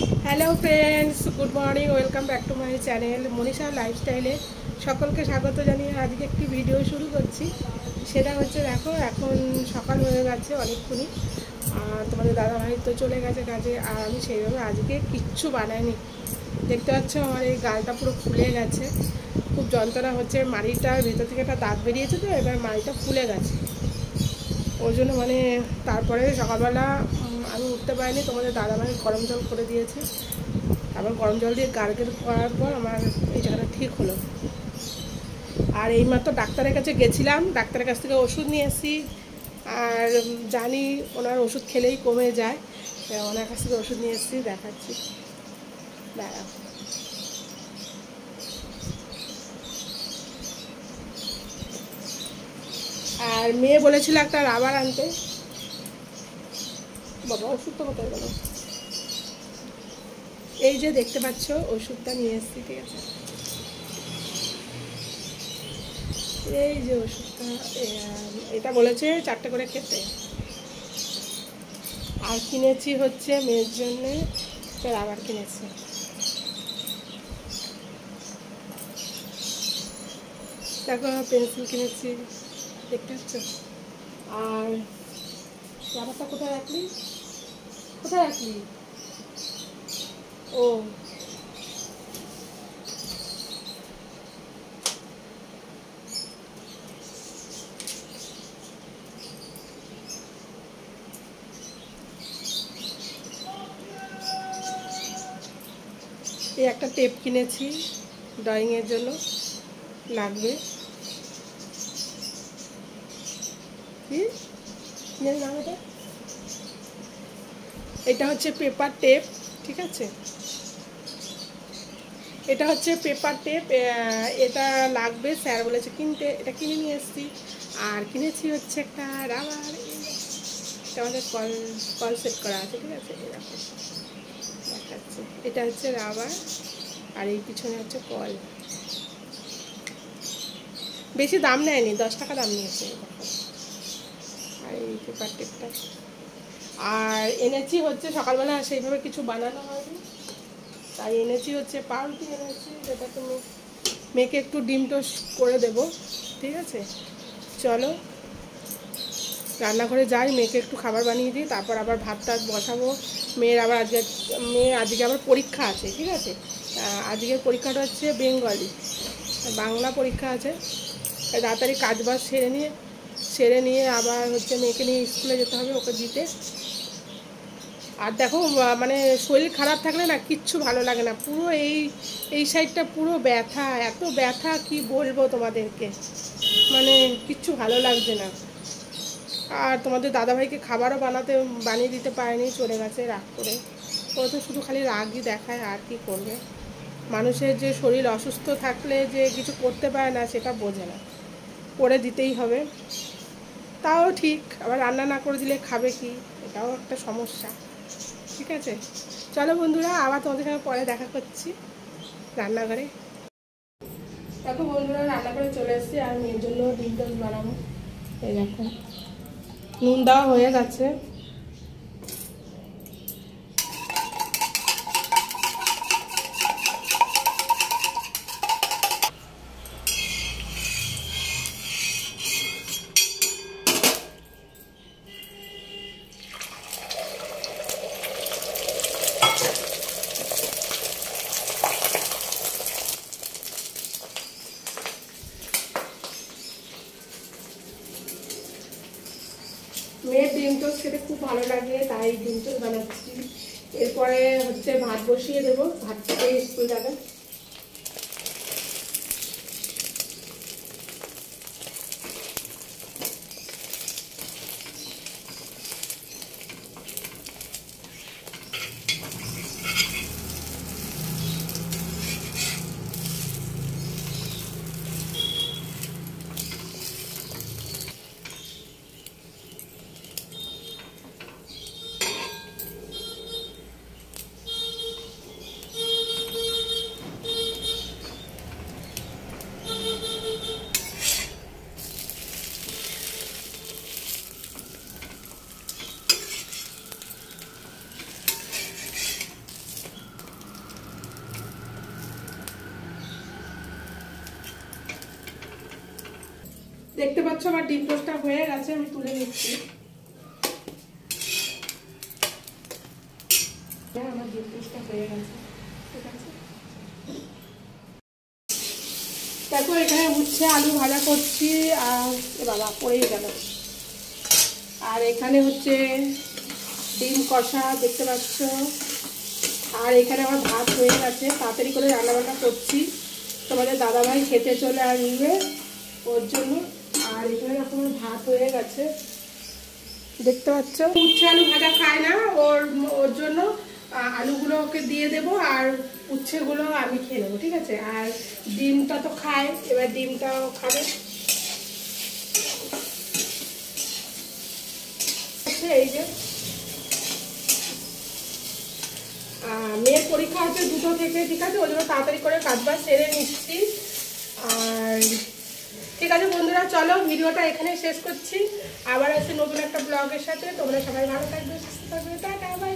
Hello friends, good morning, welcome back to my channel Manisha লাইফস্টাইলে সকলকে স্বাগত জানিয়ে আজকে একটি ভিডিও শুরু করছি। সেটা হচ্ছে, দেখো এখন সকাল হয়ে গেছে অনেকক্ষণই, আর তোমাদের দাদাভাই তো চলে গেছে কাজে, আর আমি সেইভাবে আজকে কিচ্ছু বানাইনি। দেখতে পাচ্ছ আমার এই গালটা পুরো ফুলে গেছে, খুব যন্ত্রণা হচ্ছে। মাড়িটার ভেতর থেকে একটা দাঁত বেরিয়েছে, তো এবার মাড়িটা ফুলে গেছে, ওই জন্য মানে তারপরে সকালবেলা আমি উঠতে পারিনি। তোমাদের দাদাভাই গরম জল করে দিয়েছে, আবার গরম জল দিয়ে গার্গেল করার পর আমার এই জায়গাটা ঠিক হলো। আর এইমাত্র ডাক্তারের কাছে গেছিলাম, ডাক্তারের কাছ থেকে ওষুধ নিয়ে এসেছি, আর জানি ওনার ওষুধ খেলেই কমে যায়, ওনার কাছ থেকে ওষুধ নিয়ে এসেছি, দেখাচ্ছি দাঁড়া। আর মেয়ে বলেছিল একটা রাবার আনতে, বাবা ওষুধটা কোথায় গেল? এই যে দেখতে পাচ্ছ ওষুধটা নিয়ে এসেছি, ঠিক আছে, এই যে ওষুধটা। এটা বলেছে 4টে করে খেতে। আর কিনেছি হচ্ছে মেয়ের জন্যে রাবার কিনেছি, দেখো পেন্সিল কিনেছি, দেখতে পাচ্ছ। আর রাবারটা কোথায় রাখলি, কোথায় রাখলি? ও এই একটা টেপ কিনেছি, ড্রয়িংয়ের জন্য লাগবে। কি নাম এটা? এটা হচ্ছে পেপার টেপ, ঠিক আছে, এটা হচ্ছে পেপার টেপ, এটা লাগবে, স্যার বলেছে কিনতে, এটা কিনে নিয়ে এসেছি। আর কিনেছি হচ্ছে একটা রাবার, এটা আমাদের কল সেট করা আছে, ঠিক আছে, এরকম দেখাচ্ছে। এটা হচ্ছে রাবার, আর এই পিছনে হচ্ছে কল। বেশি দাম নেয়নি, 10 টাকা দাম নিয়েছে। আর এই পেপার টেপটা আর এনেছি হচ্ছে, সকালবেলা সেইভাবে কিছু বানানো হয়নি, তাই এনেছি হচ্ছে পাউরুটি এনেছি, যেটা তুমি মেয়েকে একটু ডিম টোস্ট করে দেবো, ঠিক আছে। চলো রান্নাঘরে যাই, মেয়েকে একটু খাবার বানিয়ে দিই, তারপর আবার ভাত টাত বসাবো। মেয়ের আজকে আবার পরীক্ষা আছে, ঠিক আছে। আজকের পরীক্ষাটা হচ্ছে বেঙ্গলি, বাংলা পরীক্ষা আছে। তাড়াতাড়ি কাজবাজ সেরে নিয়ে আবার হচ্ছে মেয়েকে নিয়ে স্কুলে যেতে হবে, ওকে দিতে। আর দেখো মানে শরীর খারাপ থাকলে না কিচ্ছু ভালো লাগে না, পুরো এই সাইডটা পুরো ব্যথা, এত ব্যথা কি বলবো তোমাদেরকে, মানে কিচ্ছু ভালো লাগছে না। আর তোমাদের দাদাভাইকে খাবারও বানিয়ে দিতে পারেনি, চলে গেছে রাগ করে। ও তো শুধু খালি রাগই দেখায়, আর কি করবে। মানুষের যে শরীর অসুস্থ থাকলে যে কিছু করতে পারে না, সেটা বোঝে না, করে দিতেই হবে। তাও ঠিক, আবার রান্না না করে দিলে খাবে কি, এটাও একটা সমস্যা, ঠিক আছে। চলো বন্ধুরা, আবার তোমাদের সঙ্গে পরে দেখা করছি রান্নাঘরে। দেখো বন্ধুরা, রান্নাঘরে চলে এসেছি, আর মেয়ের জন্য ডিম টোস্ট বানাবো। এই দেখো নুন দেওয়া হয়ে গেছে। মেয়ের ডিম টোস্ট খেতে খুব ভালো লাগে, তাই ডিম টোস্ট বানাচ্ছি। এরপরে হচ্ছে ভাত বসিয়ে দেবো, ভাত থেকে স্কুল যাবে। দেখতে পাচ্ছ আমার ডিম টোস্টটা হয়ে গেছে, আমি তুলে নিচ্ছি। আমার ডিম টোস্টটা হয়ে গেছে, ঠিক আছে। দেখো এখানে উচ্ছে আলু ভাজা করছি, আর বাবা পড়েই গেল। আর এখানে হচ্ছে ডিম কষা দেখতে পাচ্ছ। আর এখানে আমার ভাত হয়ে গেছে, তাড়াতাড়ি করে রান্নাবান্না করছি, তোমাদের দাদাভাই খেতে চলে আসবে ওর জন্য। আর এখানে এখন ভাত হয়ে গেছে দেখতে পাচ্ছ। উচ্ছে আলু ভাজা খায় না, ওর জন্য আলুগুলো ওকে দিয়ে দেবো, আর উচ্ছেগুলো আমি খেয়ে নেবো, ঠিক আছে। আর ডিমটা তো খায়, এবার ডিমটাও খাবে। এই যে মেয়ের পরীক্ষা হচ্ছে 2টো থেকে, ঠিক আছে, ওই জন্য তাড়াতাড়ি করে কাজবাজ সেরে নিচ্ছি। আর ঠিক আছে বন্ধুরা, চলো ভিডিওটা এখানে শেষ করছি। আবার আসছি নতুন একটা ব্লগের সাথে। তোমরা সবাই ভালো থাকবে, সুস্থ থাকবে, টাটা বাই বাই।